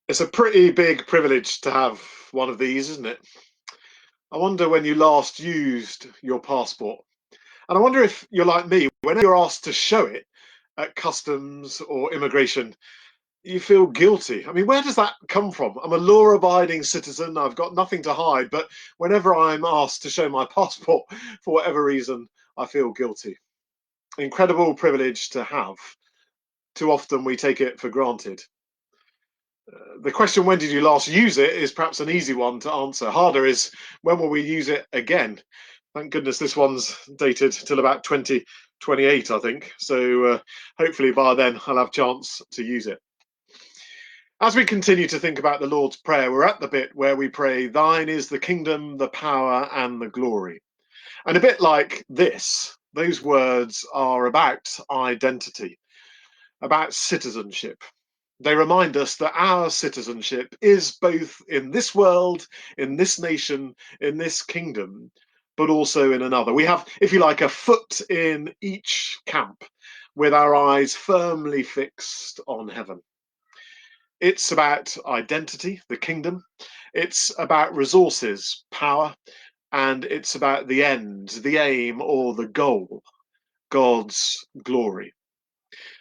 It's a pretty big privilege to have one of these, isn't it? I wonder when you last used your passport. And I wonder if you're like me, when you're asked to show it at customs or immigration, you feel guilty. I mean, where does that come from? I'm a law abiding citizen, I've got nothing to hide, but whenever I'm asked to show my passport for whatever reason, I feel guilty. Incredible privilege to have. Too often we take it for granted. The question, when did you last use it, is perhaps an easy one to answer. Harder is, when will we use it again? Thank goodness this one's dated till about 2028, I think. So hopefully by then I'll have a chance to use it. As we continue to think about the Lord's Prayer, we're at the bit where we pray, Thine is the kingdom, the power, and the glory. And a bit like this, those words are about identity, about citizenship. They remind us that our citizenship is both in this world, in this nation, in this kingdom, but also in another. We have, if you like, a foot in each camp with our eyes firmly fixed on heaven. It's about identity, the kingdom. It's about resources, power, and it's about the end, the aim, or the goal, God's glory.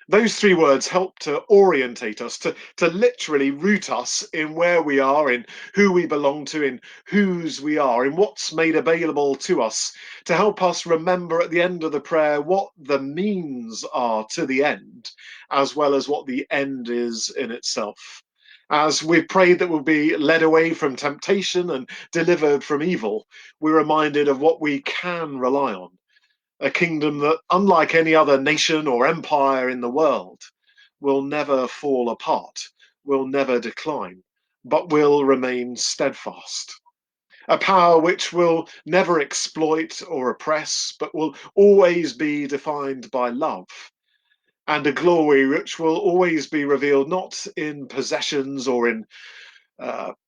Those three words help to orientate us, to literally root us in where we are, in who we belong to, in whose we are, in what's made available to us, to help us remember at the end of the prayer what the means are to the end, as well as what the end is in itself. As we've prayed that we'll be led away from temptation and delivered from evil, we're reminded of what we can rely on, a kingdom that, unlike any other nation or empire in the world, will never fall apart, will never decline, but will remain steadfast. A power which will never exploit or oppress, but will always be defined by love. And a glory which will always be revealed not in possessions or in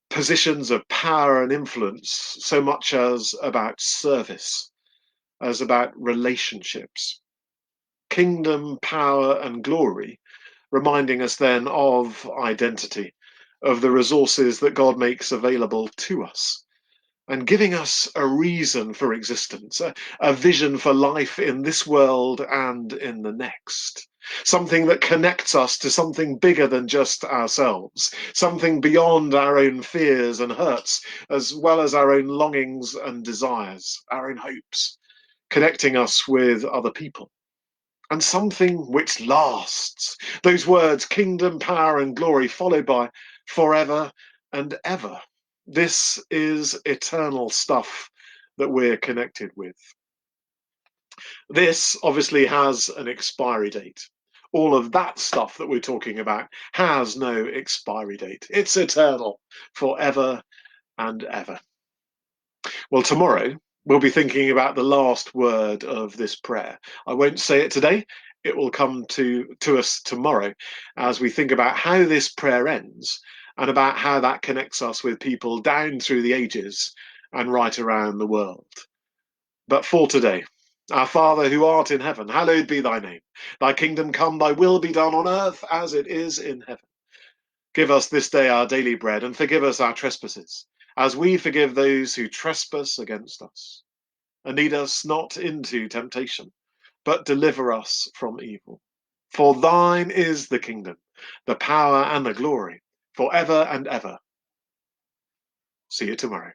positions of power and influence, so much as about service, as about relationships. Kingdom, power, and glory, reminding us then of identity, of the resources that God makes available to us, and giving us a reason for existence, a vision for life in this world and in the next. Something that connects us to something bigger than just ourselves, something beyond our own fears and hurts, as well as our own longings and desires, our own hopes, connecting us with other people, and something which lasts. Those words, kingdom, power, and glory, followed by forever and ever. This is eternal stuff that we're connected with. This obviously has an expiry date. All of that stuff that we're talking about has no expiry date. It's eternal, forever and ever. Well, tomorrow we'll be thinking about the last word of this prayer. I won't say it today. It will come to us tomorrow as we think about how this prayer ends and about how that connects us with people down through the ages and right around the world. But for today, our Father who art in heaven, hallowed be thy name. Thy kingdom come, thy will be done on earth as it is in heaven. Give us this day our daily bread, and forgive us our trespasses, as we forgive those who trespass against us. And lead us not into temptation, but deliver us from evil. For thine is the kingdom, the power, and the glory, forever and ever. See you tomorrow.